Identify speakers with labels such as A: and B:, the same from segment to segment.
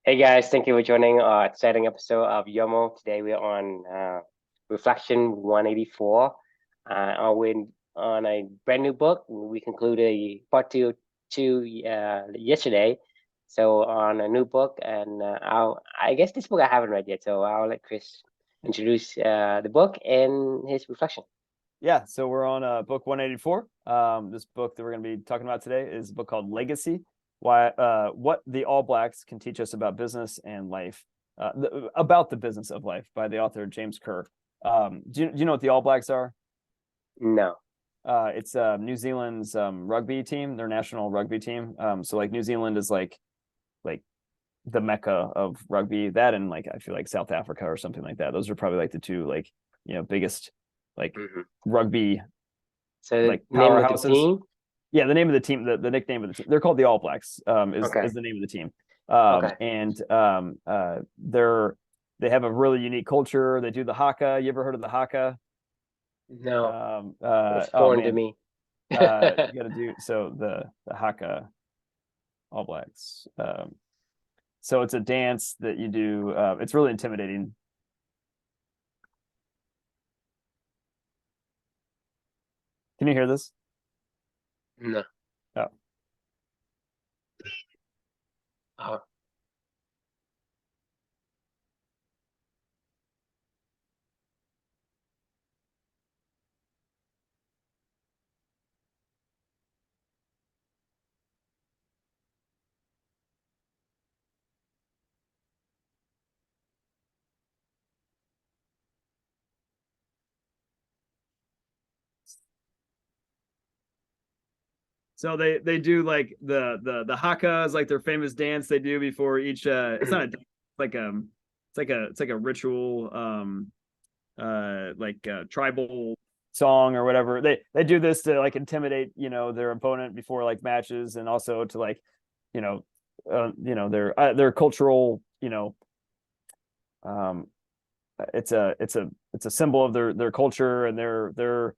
A: Hey guys, thank you for joining our exciting episode of YOML. Today we're on Reflection 184. We're on a brand new book. We concluded part two yesterday. So on a new book, and I guess this book I haven't read yet. So I'll let Chris introduce the book and his reflection.
B: Yeah, so we're on book 184. This book that we're going to be talking about today is a book called Legacy: What the All Blacks Can Teach Us About Business and Life, about the business of life, by the author James Kerr. Do you know what the All Blacks are?
A: No.
B: It's New Zealand's rugby team, their national rugby team. So like New Zealand is like the mecca of rugby. That and like I feel like South Africa or something like that. Those are probably like the two biggest like rugby
A: So
B: like
A: name of the
B: powerhouses.
A: team?
B: Yeah, the name of the team, the nickname of the team. They're called the All Blacks.
A: Okay.
B: Is the name of the team.
A: Okay.
B: They have a really unique culture. They do the haka. You ever heard of the haka?
A: No, it's
B: Oh
A: foreign to
B: man,
A: me.
B: you got to do so the haka All Blacks. So it's a dance that you do. It's really intimidating. Can you hear this?
A: No.
B: Oh.
A: Oh.
B: So they do like the haka is like their famous dance they do before each it's not a dance, it's like a ritual tribal song or whatever. They do this to like intimidate, their opponent before like matches, and also to like, you know, their cultural, um it's a symbol of their culture and their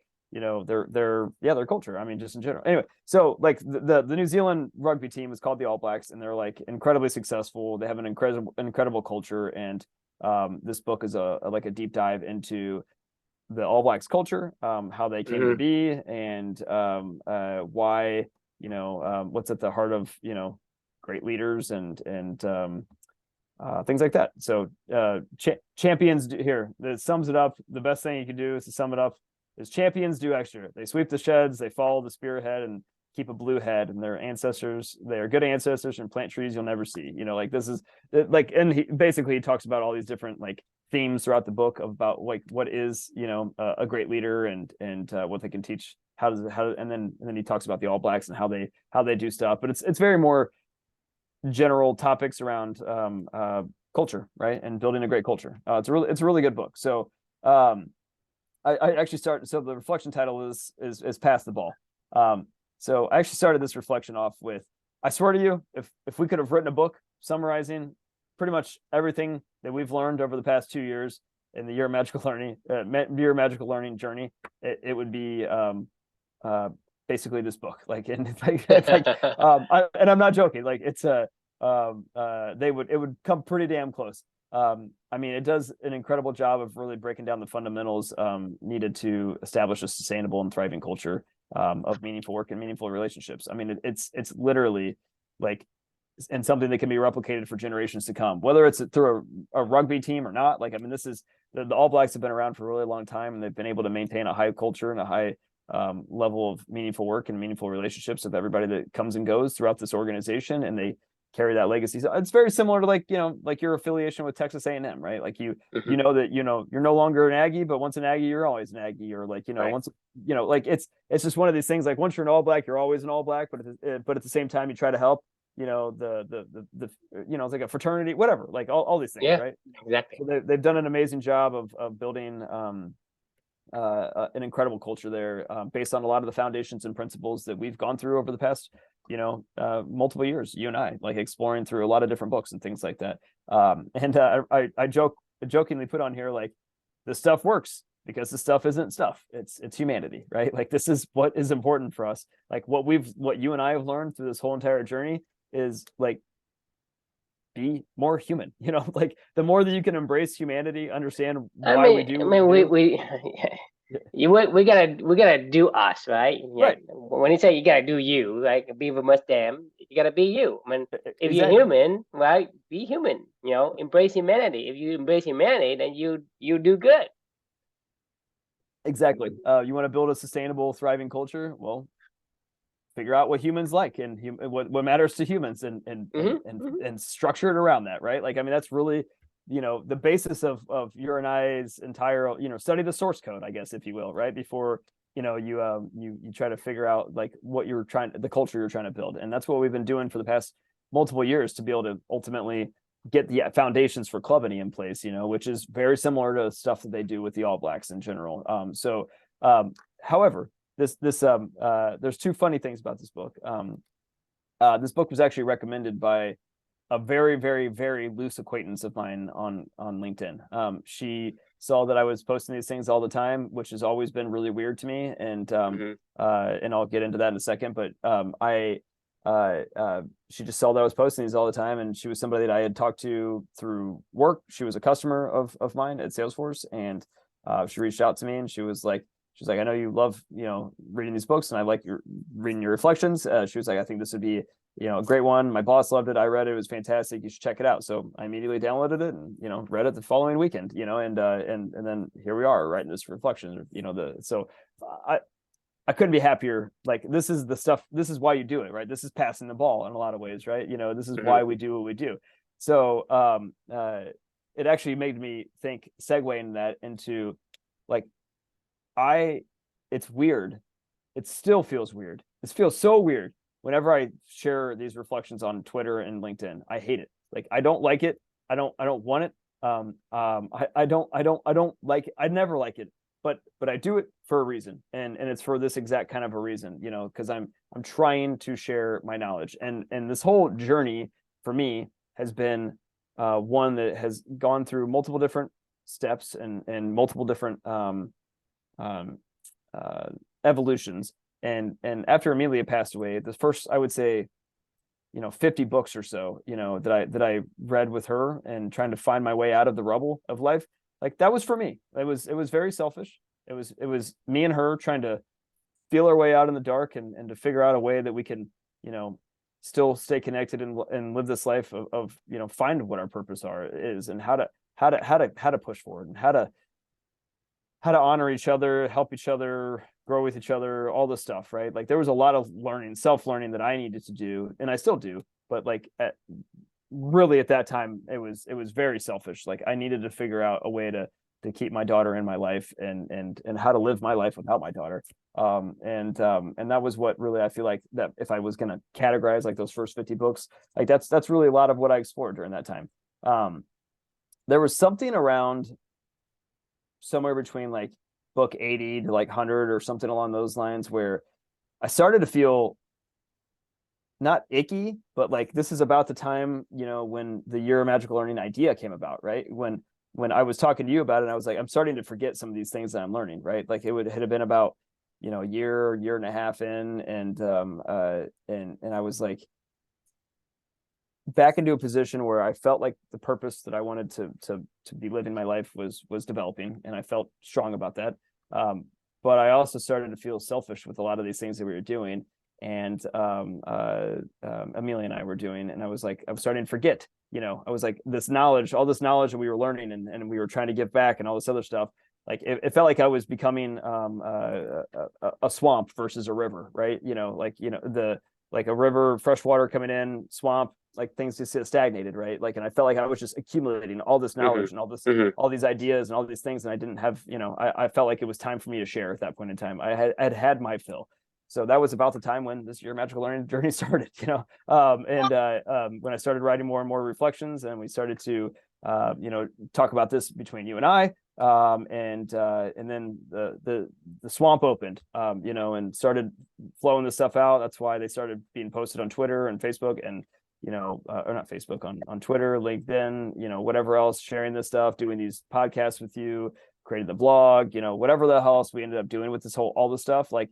B: culture. I mean, just in general. Anyway, so like the New Zealand rugby team is called the All Blacks, and they're like incredibly successful. They have an incredible culture, and this book is like a deep dive into the All Blacks culture, how they came to be, and why, what's at the heart of great leaders and things like that. So champions here, that sums it up. The best thing you can do is to sum it up is champions do extra. They sweep the sheds, they follow the spearhead and keep a blue head, and their ancestors, they are good ancestors and plant trees you'll never see. Like this is like, and he talks about all these different like themes throughout the book about like what is, a great leader and what they can teach, and then he talks about the All Blacks and how they do stuff. But it's very more general topics around culture, right, and building a great culture. It's a really good book. So I actually started. So the reflection title is Pass the Ball. So I actually started this reflection off with, I swear to you, if we could have written a book summarizing pretty much everything that we've learned over the past 2 years in the year of magical learning journey, it would be basically this book. Like, and it's like and I'm not joking. Like it's it would come pretty damn close. I mean, it does an incredible job of really breaking down the fundamentals needed to establish a sustainable and thriving culture of meaningful work and meaningful relationships. I mean, it's literally like, and something that can be replicated for generations to come, whether it's through a rugby team or not. Like, I mean, this is the All Blacks have been around for a really long time, and they've been able to maintain a high culture and a high level of meaningful work and meaningful relationships with everybody that comes and goes throughout this organization, and they carry that legacy. So it's very similar to like your affiliation with Texas A&M, right? Like you know that you're no longer an Aggie, but once an Aggie, you're always an Aggie, or like
A: Right.
B: once like it's just one of these things. Like once you're an All Black, you're always an All Black, but at the same time, you try to help. The it's like a fraternity, whatever, like all these things,
A: Yeah,
B: right?
A: exactly.
B: So they've done an amazing job of building an incredible culture there, based on a lot of the foundations and principles that we've gone through over the past, multiple years, you and I, like exploring through a lot of different books and things like that. I jokingly put on here, like, this stuff works because this stuff isn't stuff. It's humanity, right? Like this is what is important for us. Like what you and I have learned through this whole entire journey is like be more human. Like the more that you can embrace humanity, understand
A: I
B: why we do what
A: mean,
B: we do.
A: we gotta do us, right? Yeah.
B: Right.
A: When you say you gotta do you, like Beaver must damn, you gotta be you. I mean, if you're
B: Exactly.
A: human, right, be human. Embrace humanity. If you embrace humanity, then you do good.
B: Exactly. You want to build a sustainable, thriving culture? Well, figure out what humans like and what matters to humans, and structure it around that, right? Like, I mean, that's really, the basis of your and I's entire, study the source code, I guess, if you will, right? Before, you try to figure out like the culture you're trying to build. And that's what we've been doing for the past multiple years to be able to ultimately get the foundations for Clubany in place, which is very similar to stuff that they do with the All Blacks in general. However, there's two funny things about this book. This book was actually recommended by a very, very, very loose acquaintance of mine on LinkedIn. She saw that I was posting these things all the time, which has always been really weird to me, and I'll get into that in a second. But she just saw that I was posting these all the time, and she was somebody that I had talked to through work. She was a customer of mine at Salesforce, and she reached out to me, and she's like, I know you love, reading these books, and I like reading your reflections. She was like, I think this would be, a great one. My boss loved it. I read it. It was fantastic. You should check it out. So I immediately downloaded it and, read it the following weekend, and then here we are writing this reflection, so I couldn't be happier. Like, this is the stuff, this is why you do it, right? This is passing the ball in a lot of ways, right? This is why we do what we do. So it actually made me think, segueing that into like, it's weird. It still feels weird. It feels so weird whenever I share these reflections on Twitter and LinkedIn. I hate it. Like, I don't like it. I don't want it. I don't like it. I never like it, but I do it for a reason. And it's for this exact kind of a reason, because I'm trying to share my knowledge. And this whole journey for me has been one that has gone through multiple different steps and multiple different evolutions. And after Amelia passed away, the first, I would say, 50 books or so, that I read with her and trying to find my way out of the rubble of life, like, that was for me. It was very selfish. It was me and her trying to feel our way out in the dark and to figure out a way that we can, still stay connected and live this life of find what our purpose is, and how to push forward, and how to honor each other, help each other, grow with each other, all this stuff, right? Like, there was a lot of self-learning that I needed to do, and I still do, but like, really at that time, it was very selfish. Like, I needed to figure out a way to keep my daughter in my life, and how to live my life without my daughter. And that was what really, I feel like, that if I was going to categorize like those first 50 books, like that's really a lot of what I explored during that time. There was something around somewhere between like book 80 to like 100 or something along those lines, where I started to feel not icky, but like, this is about the time, when the Year of Magical Learning idea came about, right? When I was talking to you about it, I was like, I'm starting to forget some of these things that I'm learning, right? Like, it had been about, a year and a half in, and I was like, back into a position where I felt like the purpose that I wanted to be living my life was developing, and I felt strong about that. But I also started to feel selfish with a lot of these things that we were doing, and Amelia and I were doing, and I was starting to forget. I was like, all this knowledge that we were learning, and we were trying to give back, and all this other stuff. Like, it felt like I was becoming a swamp versus a river, right? Like a river, fresh water coming in, swamp, like, things just stagnated, right? Like, and I felt like I was just accumulating all this knowledge and all these ideas and all these things, and I didn't have, I felt like it was time for me to share at that point in time. I'd had my fill. So that was about the time when this Year of Magical Learning journey started, when I started writing more and more reflections, and we started to, talk about this between you and I, and then the swamp opened, and started flowing this stuff out. That's why they started being posted on Twitter and Facebook, and or not Facebook, on Twitter, LinkedIn, whatever else, sharing this stuff, doing these podcasts with you, created the blog, whatever the hell else we ended up doing with all this stuff. Like,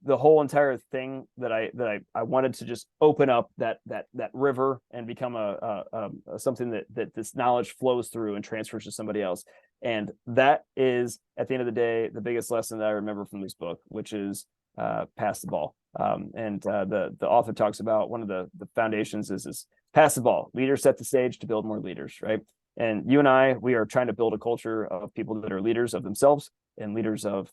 B: the whole entire thing that I wanted to just open up that river and become a something that this knowledge flows through and transfers to somebody else. And that is, at the end of the day, the biggest lesson that I remember from this book, which is pass the ball. And the author talks about one of the foundations is pass the ball. Leaders set the stage to build more leaders, right? And you and I, we are trying to build a culture of people that are leaders of themselves and leaders of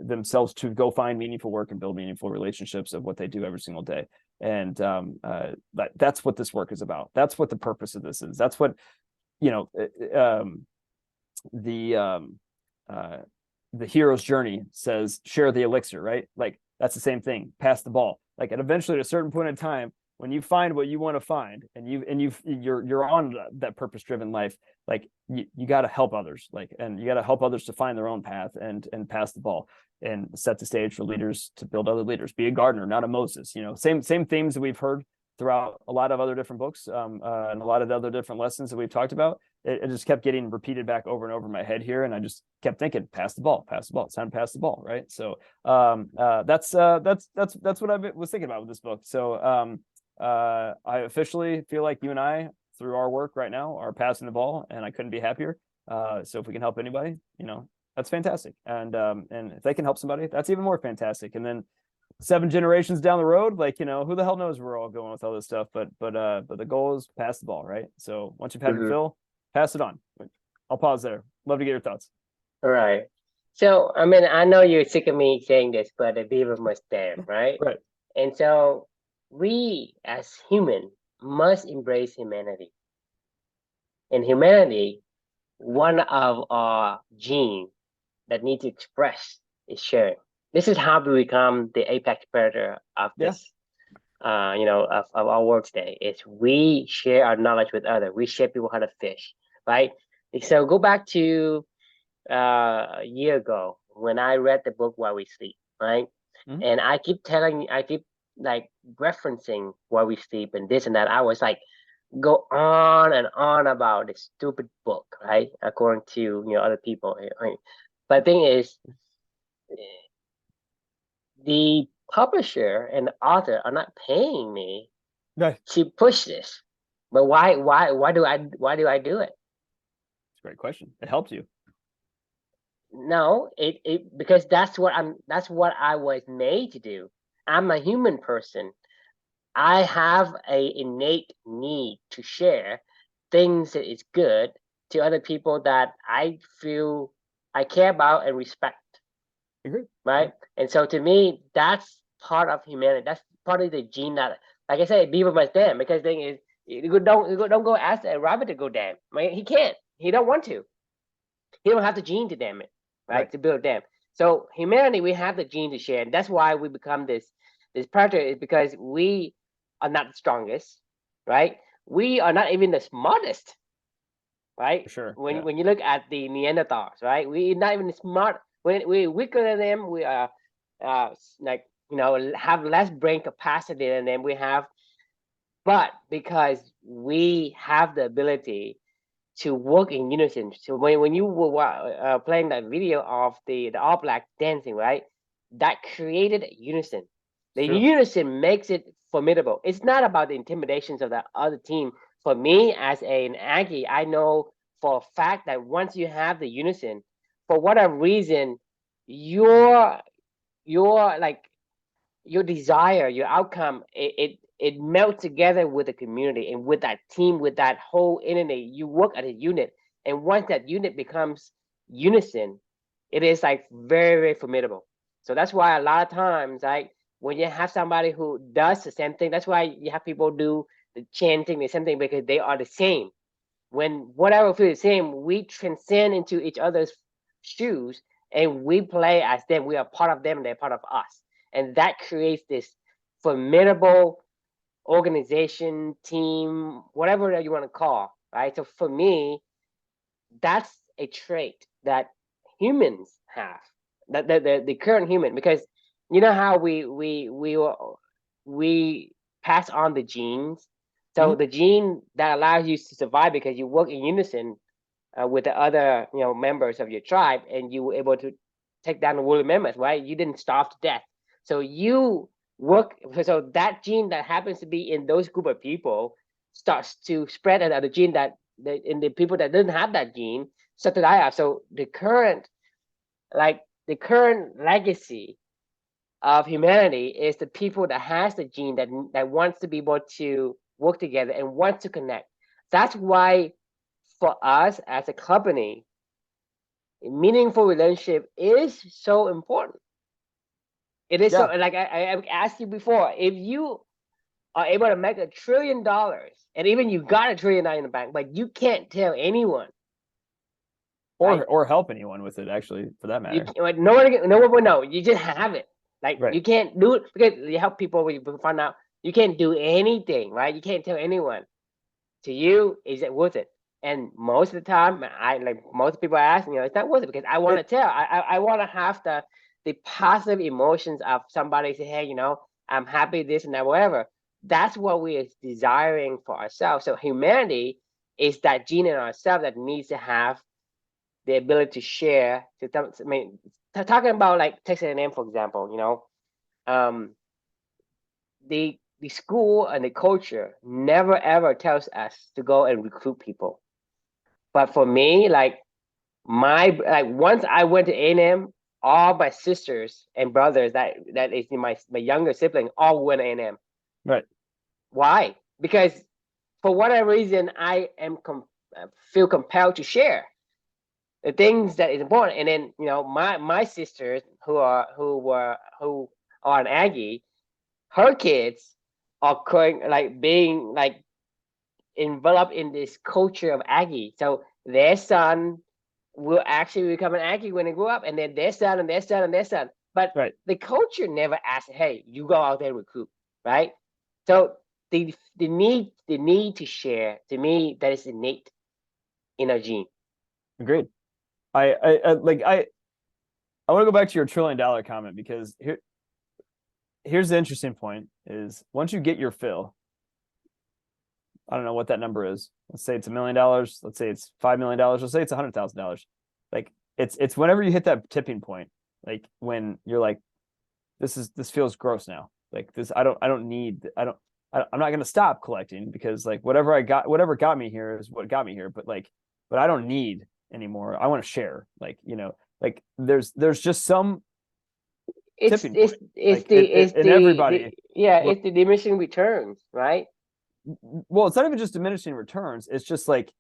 B: themselves to go find meaningful work and build meaningful relationships of what they do every single day. And that's what this work is about. That's what the purpose of this is. That's what, the hero's journey says, share the elixir, right? Like that's the same thing, pass the ball. Like, and eventually at a certain point in time, when you find what you want to find and you're on that purpose-driven life, like you got to help others, and you got to help others to find their own path and pass the ball and set the stage for leaders to build other leaders. Be a gardener, not a Moses. Same themes that we've heard throughout a lot of other different books, and a lot of the other different lessons that we've talked about. It just kept getting repeated back over and over in my head here, and I just kept thinking, pass the ball. It's time to pass the ball, right? So that's what I was thinking about with this book. So I officially feel like you and I, through our work right now, are passing the ball, and I couldn't be happier. So if we can help anybody, that's fantastic. And if they can help somebody, that's even more fantastic. And then 7 generations down the road, who the hell knows where we're all going with all this stuff, but the goal is pass the ball, right? So once you've had your fill, pass it on. I'll pause there. Love to get your thoughts.
A: All right. So, I mean, I know you're sick of me saying this, but a beaver must dam, right?
B: Right.
A: And so we as human must embrace humanity. In humanity, one of our genes that need to express is sharing. This is how we become the apex predator of this, of our world today. Is we share our knowledge with others. We share people how to fish, right? So go back to a year ago when I read the book While We Sleep, right? Mm-hmm. And I keep referencing While We Sleep and this and that. I was like, go on and on about this stupid book, right? According to other people, right? But the thing is, the publisher and the author are not paying me to push this. But why do I do it?
B: It's a great question. It helped you.
A: No, it because that's what I was made to do. I'm a human person. I have a innate need to share things that is good to other people that I feel I care about and respect.
B: Agree.
A: Right? And so to me, that's part of humanity. That's part of the gene that, like I said, beaver must dam. Because the thing is, you don't go ask a rabbit to go dam. Right? He can't. He don't want to. He don't have the gene to dam it, right? To build a dam. So humanity, we have the gene to share, and that's why we become this predator. Is because we are not the strongest, right? We are not even the smartest, right? For
B: sure.
A: When you look at the Neanderthals, right? We're not even smart. When we're weaker than them, we are have less brain capacity than them. We have, but because we have the ability to work in unison. So when you were playing that video of the All Black dancing, right? That created unison. The unison makes it formidable. It's not about the intimidations of the other team. For me, as an Aggie, I know for a fact that once you have the unison, for whatever reason, your desire, your outcome, it melts together with the community and with that team, with that whole entity. You work as a unit, and once that unit becomes unison, it is like very, very formidable. So that's why a lot of times, like when you have somebody who does the same thing, that's why you have people do the chanting, the same thing, because they are the same. When whatever feels the same, we transcend into each other's shoes and we play as them. We are part of them and they're part of us. And that creates this formidable organization, team, whatever that you want to call, right? So for me, that's a trait that humans have, that the current human, because you know how we pass on the genes. So the gene that allows you to survive because you work in unison with the other members of your tribe, and you were able to take down the woolly mammoth, right? You didn't starve to death. So you work, so that gene that happens to be in those group of people starts to spread, and the gene that in the people that didn't have that gene start to die off. So the current legacy of humanity is the people that has the gene that wants to be able to work together and wants to connect. That's why for us as a company, meaningful relationship is so important. It is so,
B: Yeah.
A: like I asked you before, if you are able to make $1 trillion, and even you got $1 trillion in the bank, but you can't tell anyone, right?
B: Or help anyone with it, actually, for that
A: You
B: matter.
A: like, no one will know. You just have it. Like
B: Right.
A: you can't do it because you help people. When you find out you can't do anything, right? You can't tell anyone. To you, is it worth it? And most of the time, I like most people ask, it's not worth it because I want to
B: It
A: tell. I want to have the positive emotions of somebody say, hey, I'm happy this and that, whatever. That's what we are desiring for ourselves. So humanity is that gene in ourselves that needs to have the ability to share. I mean, talking about like Texas A&M, for example, um, the school and the culture never ever tells us to go and recruit people. But for me, once I went to A&M, all my sisters and brothers that is my younger sibling all went to A&M.
B: right.
A: Why? Because for whatever reason, feel compelled to share the things that is important. And then my sisters who are an Aggie, her kids are going like being like enveloped in this culture of Aggie. So their son will actually become an Aggie when they grow up, and then their son and their son and their son. But
B: Right.
A: the culture never asks, "Hey, you go out there and recruit," right? So the need to share, to me, that is innate in our gene.
B: Agreed. I want to go back to your $1 trillion comment, because here's the interesting point: is once you get your fill, I don't know what that number is. Let's say it's $1 million. Let's say it's $5 million. Let's say it's $100,000. Like it's whenever you hit that tipping point, like when you're like, this feels gross now. Like this, I'm not gonna stop collecting, because like whatever got me here is what got me here. But I don't need anymore. I want to share. Like there's just some
A: It's
B: tipping
A: it's
B: point.
A: it's
B: Like
A: the it's
B: in
A: the
B: everybody.
A: yeah,
B: Well,
A: it's the diminishing returns, right?
B: it's not even just diminishing returns. It's just like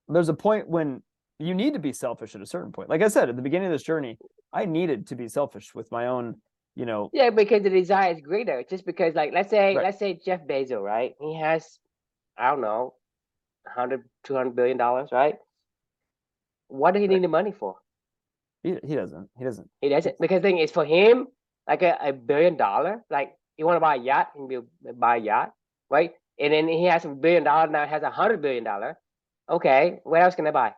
B: there's a point when you need to be selfish at a certain point. Like I said, at the beginning of this journey, I needed to be selfish with my own.
A: Yeah, because the desire is greater. Just because, like, let's say
B: Right.
A: let's say Jeff Bezos, right? He has, I don't know, 100, $200 billion, right? What do he
B: Right.
A: need the money for?
B: He doesn't. He doesn't.
A: He doesn't. Because the thing is, for him, like a $1 billion, like you want to buy a yacht, he can buy a yacht, right? And then he has $1 billion now, has $100 billion. Okay, what else can I buy?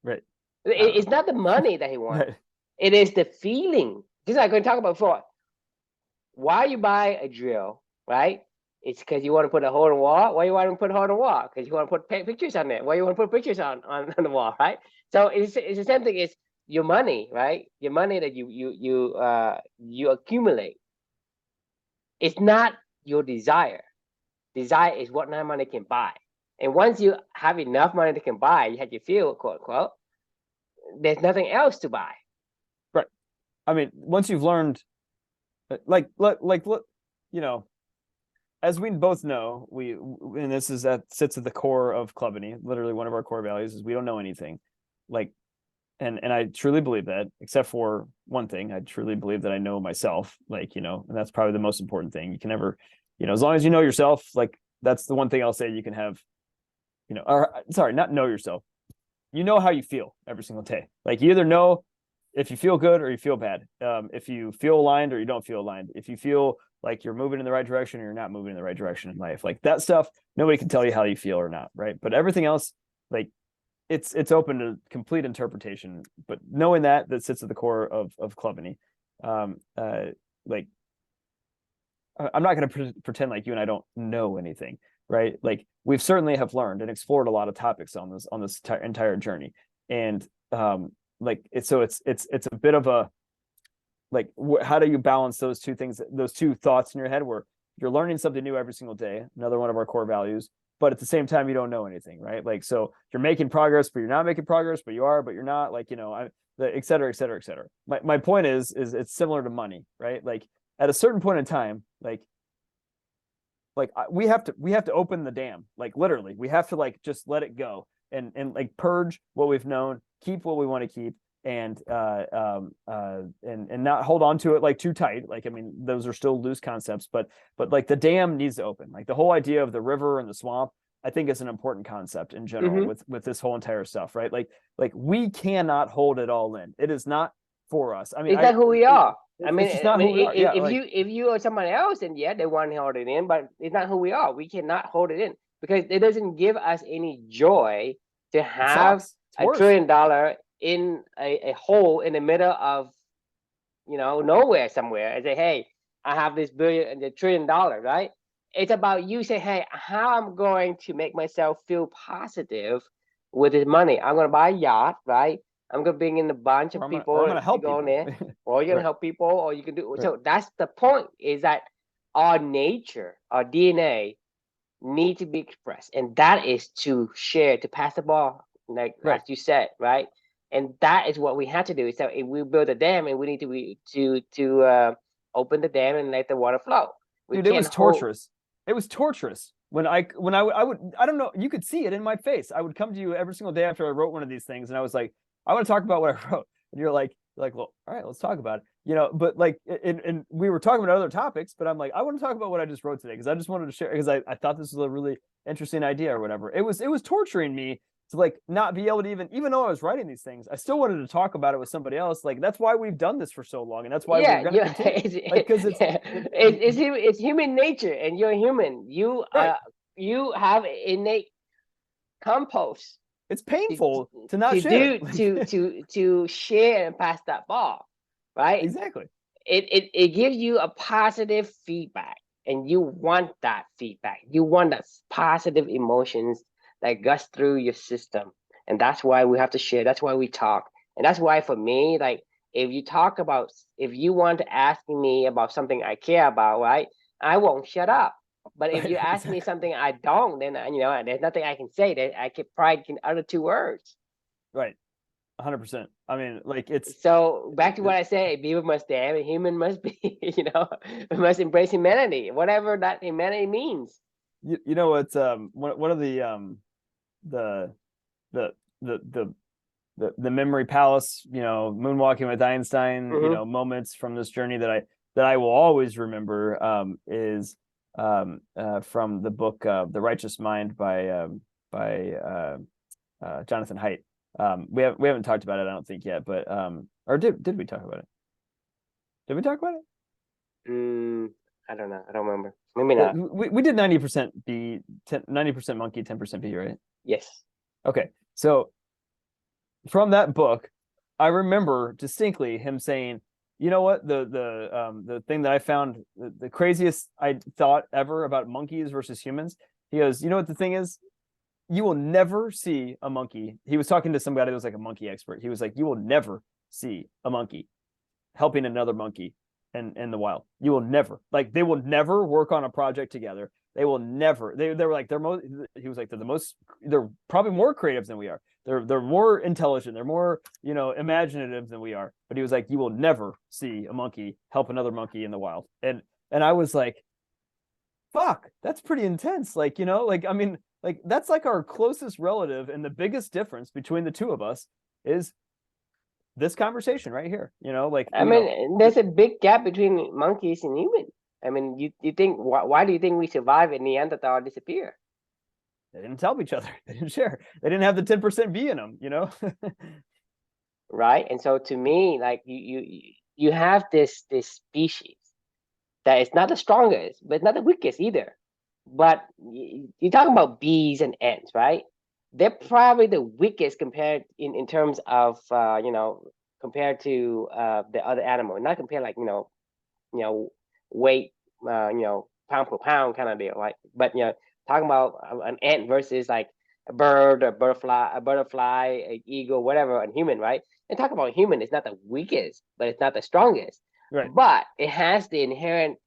B: Right. I don't
A: It's
B: know.
A: not the money that he wants.
B: Right.
A: It is the feeling. Just like we talked about before. Why you buy a drill, right? It's because you want to put a hole in the wall. Why you want to put a hole in the wall? Because you want to put pictures on there. Why you want to put pictures on the wall, right? So it's the same thing. It's your money, right? Your money that you accumulate. It's not your desire. Desire is what that money can buy. And once you have enough money that can buy, you have your feel, quote unquote, there's nothing else to buy.
B: Right. I mean, once you've learned, like, you know, as we both know, and this is that sits at the core of Clubany. Literally, one of our core values is we don't know anything. Like, and I truly believe that, except for one thing. I truly believe that I know myself. And that's probably the most important thing. You can never, as long as you know yourself, like that's the one thing I'll say you can have. Or sorry, not know yourself. You know how you feel every single day. Like you either know if you feel good or you feel bad. If you feel aligned or you don't feel aligned. If you feel like you're moving in the right direction or you're not moving in the right direction in life, like that stuff, nobody can tell you how you feel or not, right? But everything else, like it's open to complete interpretation. But knowing that sits at the core of Clubany. Like I'm not going to pretend like you and I don't know anything, right? Like we've certainly have learned and explored a lot of topics on this entire journey, and it's a bit of a like how do you balance those two things, those two thoughts in your head, where you're learning something new every single day, another one of our core values, but at the same time you don't know anything, right? Like, so you're making progress but you're not making progress, but you are, but you're not, like, et cetera, et cetera, et cetera. My point is it's similar to money, right? Like at a certain point in time, we have to open the dam, like literally we have to like just let it go and like purge what we've known, keep what we want to keep, and not hold on to it like too tight. Like, I mean, those are still loose concepts, but like the dam needs to open. Like the whole idea of the river and the swamp, I think is an important concept in general with this whole entire stuff, right? Like we cannot hold it all in. It is not for us. I mean,
A: It's not who we are. I mean,
B: it's just not who we are. Yeah,
A: if you are someone else, then yeah, they want to hold it in, but it's not who we are. We cannot hold it in because it doesn't give us any joy to have $1 trillion in a hole in the middle of, nowhere somewhere, and say, hey, I have this $1 trillion, right? It's about you say, hey, how I'm going to make myself feel positive with this money. I'm going to buy a yacht, right? I'm going to bring in a bunch of people.
B: I'm going to help
A: go
B: people.
A: there, or you're going to help people, or you can do. Right. So that's the point, is that our nature, our DNA need to be expressed. And that is to share, to pass the ball, like as you said, right? And that is what we have to do. So if we build a dam, and we need to open the dam and let the water flow.
B: Dude, it was torturous. It was torturous when I would, I don't know, you could see it in my face. I would come to you every single day after I wrote one of these things, and I was like, I want to talk about what I wrote. And you're like, well, all right, let's talk about it. But like, and we were talking about other topics, but I'm like, I want to talk about what I just wrote today, because I just wanted to share, because I thought this was a really interesting idea or whatever. It was torturing me to like not be able to even though I was writing these things, I still wanted to talk about it with somebody else. Like, that's why we've done this for so long, and that's why we're going to continue. Because
A: it's human nature, and you're human. You you have innate compost.
B: It's painful to not
A: share. To share and pass that ball, right?
B: Exactly.
A: It gives you a positive feedback, and you want that feedback. You want that positive emotions that gush through your system, and that's why we have to share. That's why we talk, and that's why for me, like, if you want to ask me about something I care about, right, I won't shut up. But if you ask me something I don't, then there's nothing I can say. That I can probably can utter 2 words.
B: Right, 100%. I mean, like, it's
A: so back to what I say: beaver must dam, and human must be. We must embrace humanity, whatever that humanity means.
B: It's one of the memory palace, moonwalking with Einstein, moments from this journey that I will always remember, is from the book The Righteous Mind by Jonathan Haidt. We haven't talked about it, I don't think, yet, but or did we talk about it? Did we talk about it?
A: I don't know. I don't remember. Maybe not.
B: We did 90% B, 90% monkey, 10% bee, right?
A: Yes.
B: Okay. So from that book, I remember distinctly him saying, you know what, the thing that I found the craziest I thought ever about monkeys versus humans, he goes, you know what the thing is? You will never see a monkey. He was talking to somebody that was like a monkey expert. He was like, you will never see a monkey helping another monkey in the wild. You will never, like, they will never work on a project together. They will never. They were like, he was like, they're probably more creative than we are. They're more intelligent. They're more, imaginative than we are. But he was like, you will never see a monkey help another monkey in the wild. And I was like, fuck, that's pretty intense. Like, I mean, like, that's like our closest relative, and the biggest difference between the two of us is this conversation right here.
A: I mean, there's a big gap between monkeys and humans. I mean, you think, why do you think we survive and Neanderthal disappear?
B: They didn't tell each other. They didn't share. They didn't have the 10% B in them,
A: Right. And so to me, like, you have this species that is not the strongest, but not the weakest either. But you're talking about bees and ants, right? They're probably the weakest compared in terms of compared to the other animal. Not compared like weight, pound per pound kind of deal, right? But talking about an ant versus like a bird, a butterfly, an eagle, whatever, a human, right? And talk about human, it's not the weakest, but it's not the strongest.
B: Right.
A: But it has the inherent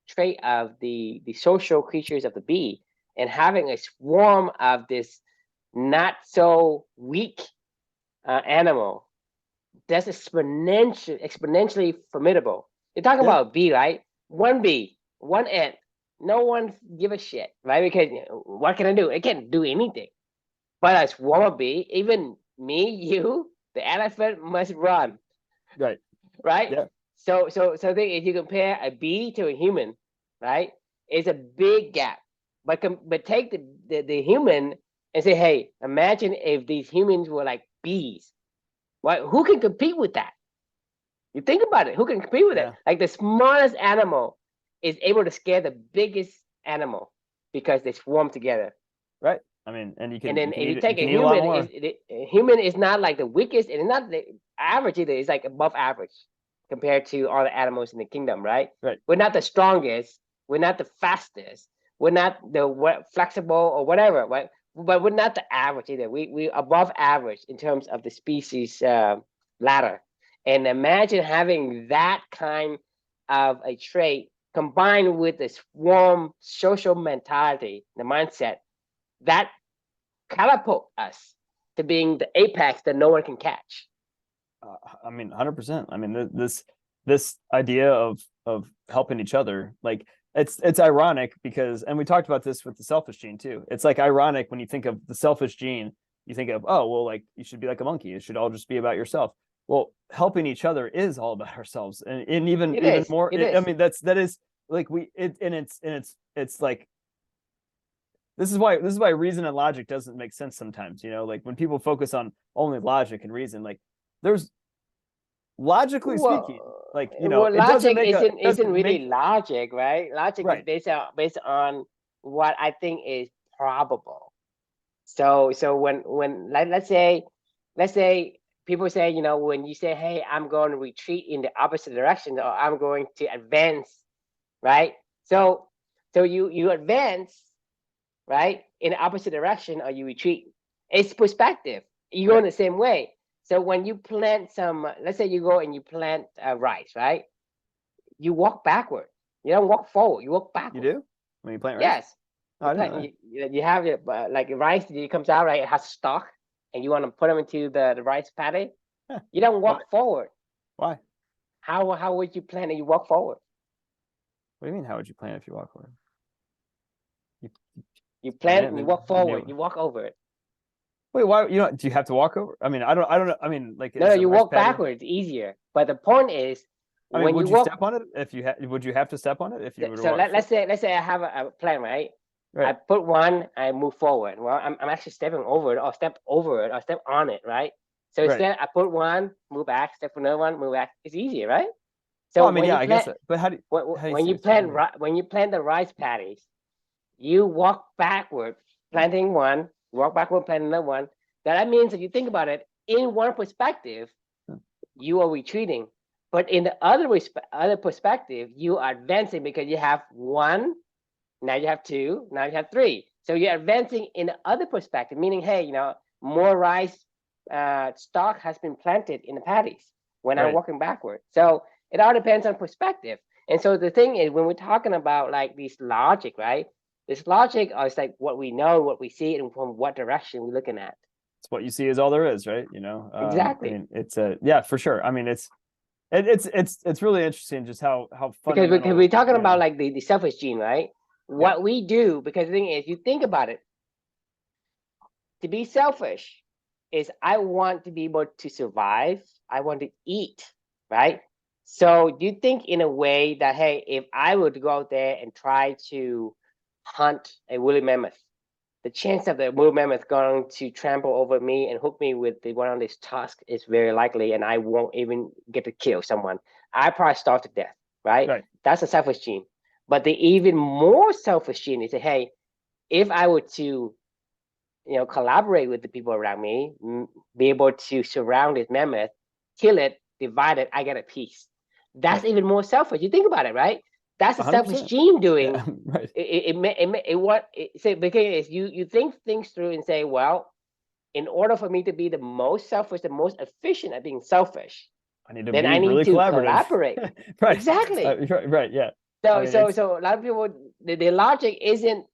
A: trait of the social creatures of the bee, and having a swarm of this not so weak animal that's exponentially formidable. You're talking
B: Yeah.
A: about a bee, right? One bee, one ant. No one give a shit, right? Because what can I do? It can't do anything. But a swarm of bee, even me, you, the elephant must run,
B: Right.
A: right?
B: Yeah.
A: So think if you compare a bee to a human, right? It's a big gap. But take the human and say, hey, imagine if these humans were like bees. What? Who can compete with that? You think about it. Who can compete with it?
B: Yeah.
A: Like the smallest animal is able to scare the biggest animal because they swarm together.
B: Right. I mean, and
A: And then if you
B: you
A: take a
B: can eat a lot
A: human,
B: more.
A: a human is not like the weakest, and it's not the average either. It's like above average compared to all the animals in the kingdom, right?
B: Right.
A: We're not the strongest. We're not the fastest. We're not the flexible or whatever, right? But we're not the average either. We above average in terms of the species ladder. And imagine having that kind of a trait combined with this warm social mentality, the mindset that catapult us to being the apex that no one can catch.
B: I mean, 100%. I mean, this idea of helping each other, like it's ironic because, and we talked about this with the selfish gene too. It's like ironic when you think of the selfish gene, you think of, oh, well, like you should be like a monkey. It should all just be about yourself. Well, helping each other is all about ourselves, and even more.
A: It
B: I
A: is.
B: mean, that is like it's like this is why reason and logic doesn't make sense sometimes. Like when people focus on only logic and reason, like there's logically speaking, like it doesn't
A: Logic
B: make a
A: isn't
B: doesn't
A: really
B: make
A: logic, right? Logic is
B: right.
A: based on what I think is probable. So when like let's say people say, when you say, hey, I'm going to retreat in the opposite direction, or I'm going to advance, right? So you advance, right, in the opposite direction, or you retreat. It's perspective. You go in
B: Right.
A: the same way. So when you plant some, let's say you go and you plant rice, right? You walk backward. You don't walk forward. You walk
B: You
A: backward.
B: do when you plant rice?
A: Yes.
B: Oh, I didn't know that.
A: You have it, like rice. It comes out, right? It has stalk, and you want to put them into the rice paddy.
B: Huh.
A: You don't
B: Why?
A: walk forward.
B: Why?
A: How would you plant it? You walk forward.
B: What do you mean? How would you plant if you walk forward? You
A: You
B: plant
A: plant
B: it
A: and
B: and
A: you
B: then
A: walk forward. You walk over it.
B: wait. Why? Do you have to walk over? I mean, I don't know. I mean, like
A: No,
B: is a
A: you
B: rice
A: walk
B: paddy?
A: backwards. Easier. But the point is,
B: I mean,
A: when you
B: would you
A: walk.
B: step on it if you would you have to step on it if you were to
A: So
B: walk
A: let's
B: forward?
A: say I have a plan, right? I
B: Right.
A: put one, I move forward. Well, I'm actually stepping over it, or step over it, or step on it, right? So
B: Right.
A: instead, I put one, move back, step for another one, move back. It's easier, right?
B: Well,
A: So
B: I mean,
A: when
B: yeah,
A: you
B: I guess
A: plant
B: that. But how do you
A: when
B: say
A: you
B: it's easier?
A: plant the rice paddies, you walk backward, planting one, walk backward, planting another one. That means if you think about it, in one perspective, you are retreating, but in the other perspective, you are advancing because you have one, now you have two, now you have three. So you're advancing in the other perspective, meaning, hey, more rice stock has been planted in the paddies when I'm
B: Right.
A: walking backward. So it all depends on perspective. And so the thing is, when we're talking about like this logic, right? This logic is like what we know, what we see, and from what direction we're looking at.
B: It's what you see is all there is, right? I
A: Exactly.
B: mean, it's a yeah, for sure. I mean, it's really interesting just how
A: Because
B: fundamental.
A: we're talking about like the selfish gene, right?
B: Yeah.
A: What we do, because the thing is, you think about it, to be selfish is I want to be able to survive. I want to eat, right? So do you think in a way that, hey, if I were to go out there and try to hunt a woolly mammoth, the chance of the woolly mammoth going to trample over me and hook me with one of these tusks is very likely, and I won't even get to kill someone. I probably starve to death, right?
B: Right.
A: That's a selfish gene. But the even more selfish gene is, hey, if I were to collaborate with the people around me, be able to surround this mammoth, kill it, divide it, I get a piece. That's
B: Right.
A: even more selfish. You think about it, right? That's a selfish
B: 100%.
A: gene doing.
B: Yeah. Right.
A: Because you think things through and say, well, in order for me to be the most selfish, the most efficient at being selfish,
B: I need to
A: then
B: be
A: I need
B: really
A: to
B: collaborative.
A: collaborate.
B: Right.
A: Exactly.
B: Right. Yeah.
A: So
B: I mean,
A: so a lot of people, the logic isn't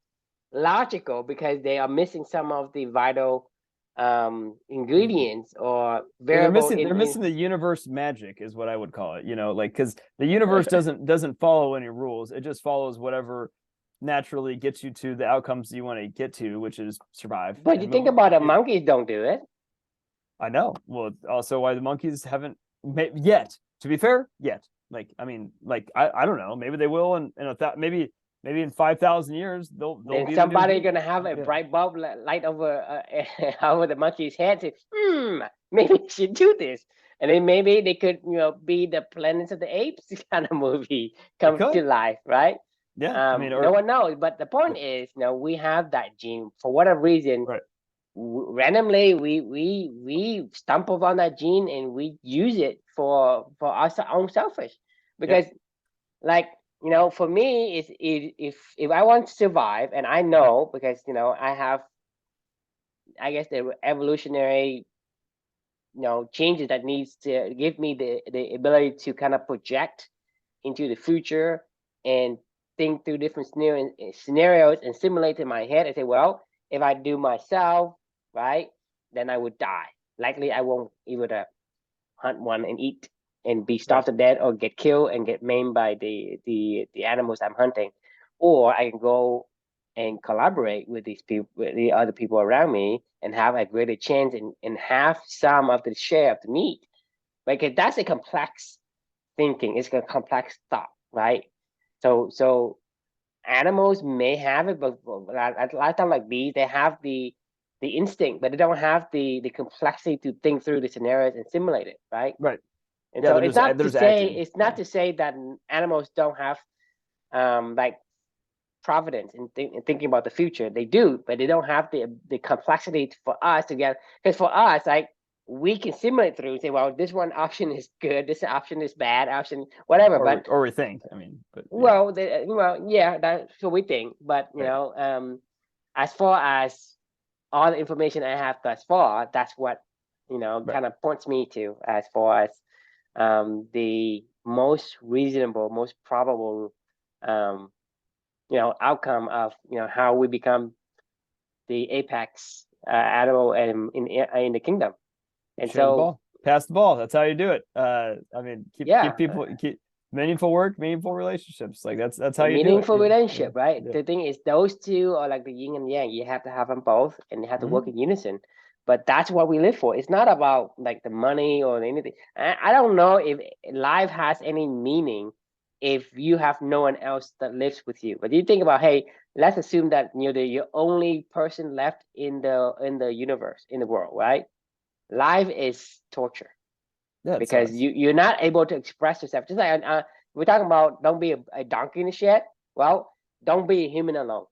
A: logical because they are missing some of the vital ingredients or
B: yeah,
A: variable
B: they're
A: in
B: missing the universe magic is what I would call it, like because the universe doesn't follow any rules. It just follows whatever naturally gets you to the outcomes you want to get to, which is survive
A: but you
B: and move
A: think
B: on.
A: about it, monkeys don't do it.
B: I know. Well, also why the monkeys haven't yet. To be fair, yet. Like, I mean, like I don't know. Maybe they will, and maybe in 5,000 years they'll
A: Then
B: be the new
A: somebody
B: breed.
A: gonna have a
B: Yeah.
A: bright bulb light over over the monkey's head. Say, maybe we should do this, and then maybe they could, be the Planets of the Apes kind of movie
B: It
A: come to
B: could.
A: life, right?
B: Yeah. I mean,
A: No
B: or
A: one knows, but the point is, we have that gene for whatever reason.
B: right.
A: Randomly, we stumble on that gene and we use it for our own selfish,
B: Yeah.
A: because like, for me, is if I want to survive, and I know because I have, I guess, the evolutionary changes that needs to give me the ability to kind of project into the future and think through different scenarios and simulate in my head and say, well, if I do myself right, then I would die. Likely I won't able to hunt one and eat and be
B: Right.
A: starved to death or get killed and get maimed by the animals I'm hunting. Or I can go and collaborate with these people, with the other people around me, and have a greater chance and have some of the share of the meat. Because that's a complex thinking. It's a complex thought, right? So animals may have it, but a lot of times, like bees, they have the instinct, but they don't have the complexity to think through the scenarios and simulate it, right?
B: Right.
A: And
B: Yeah.
A: so
B: They're just acting.
A: it's not to say that animals don't have like providence in thinking about the future. They do, but they don't have the complexity for us to get. Because for us, like, we can simulate through and say, well, this one option is good, this option is bad, option whatever. But
B: Or we think. I mean, but yeah.
A: yeah, that's what we think. But
B: Right.
A: as far as all the information I have thus far, that's what
B: Right.
A: kind of points me to as far as the most reasonable, most probable um, outcome of how we become the apex animal in the kingdom. And
B: Share the
A: so,
B: ball. Pass the ball. That's how you do it. I mean,
A: yeah,
B: keep people keep meaningful work, meaningful relationships. Like that's how
A: a
B: you do it.
A: meaningful
B: Yeah.
A: relationship, right?
B: Yeah.
A: The thing is, those two are like the yin and yang. You have to have them both, and they have to work
B: Mhm.
A: in unison. But that's what we live for. It's not about like the money or anything. I don't know if life has any meaning if you have no one else that lives with you. But you think about, hey, let's assume that you're only person left in the universe, in the world, right? Life is torture
B: Yeah, it
A: because
B: sucks.
A: you're not able to express yourself. Just like we're talking about, don't be a donkey in the shed. Well, don't be a human alone.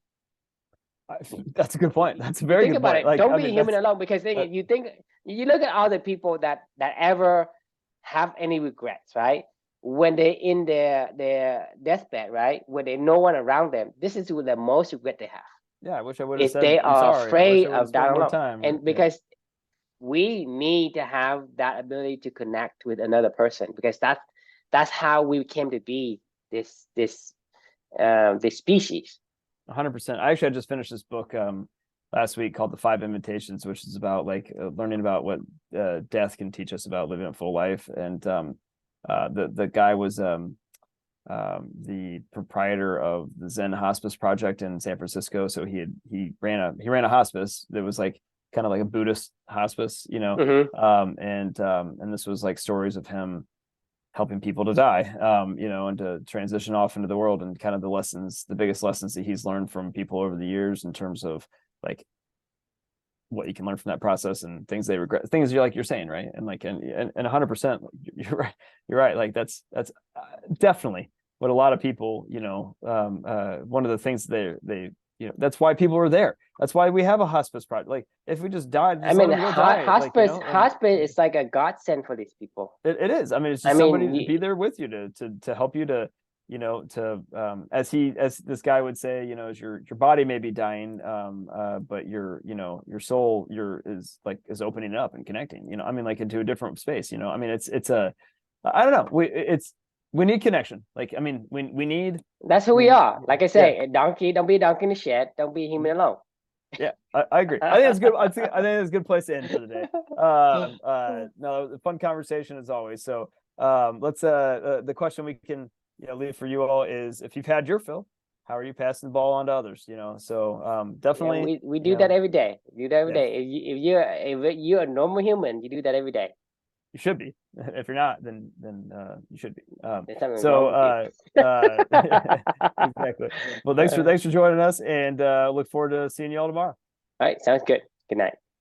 B: That's a good point. That's a
A: You
B: very
A: think
B: good
A: about
B: point.
A: it.
B: Like,
A: Don't
B: I
A: be
B: mean,
A: human
B: that's
A: alone, because
B: that,
A: you look at all the people that ever have any regrets, right? When they're in their deathbed, right? When there's no one around them, this is the most regret they have.
B: yeah, I wish I would have
A: Is
B: said
A: they
B: I'm
A: are
B: sorry. I wish I
A: afraid
B: would have
A: of
B: spent
A: dying
B: more
A: alone,
B: time.
A: and
B: Yeah.
A: because we need to have that ability to connect with another person, because that's how we came to be this species.
B: 100%. I just finished this book last week called The Five Invitations, which is about like learning about what death can teach us about living a full life. And the guy was the proprietor of the Zen Hospice Project in San Francisco. So he ran a hospice that was like kind of like a Buddhist hospice,
A: Mm-hmm.
B: and this was like stories of him helping people to die, and to transition off into the world, and kind of the biggest lessons that he's learned from people over the years in terms of like what you can learn from that process and things they regret, things you're saying, right? And like, and 100%, you're right. You're right. Like that's definitely what a lot of people, one of the things they that's why people are there. That's why we have a hospice project. Like if we just died,
A: I
B: just let
A: mean,
B: them go die, like, and
A: hospice is like a godsend for these people.
B: it is. I mean, it's
A: I
B: just somebody
A: mean,
B: to be there with you to help you to, as this guy would say, as your body may be dying, but your soul is opening up and connecting, I mean, like into a different space, I mean, it's I don't know. We need connection. Like, I mean, we need.
A: That's who we are. Like I
B: Yeah.
A: say, a donkey, don't be a donkey in the shed. Don't be human alone.
B: Yeah, I agree. I think it's good. I think it's a good place to end for the day. No, fun conversation as always. So, let's the question we can leave for you all is, if you've had your fill, how are you passing the ball on to others? So
A: Yeah,
B: definitely
A: we do that every day. We do that every
B: yes,
A: day. If you're a normal human, you do that every day.
B: you should be. If you're not, then you should be.
A: There's something
B: So
A: wrong with you.
B: exactly. Well, thanks for joining us, and look forward to seeing you all tomorrow.
A: All right, sounds good. Good night.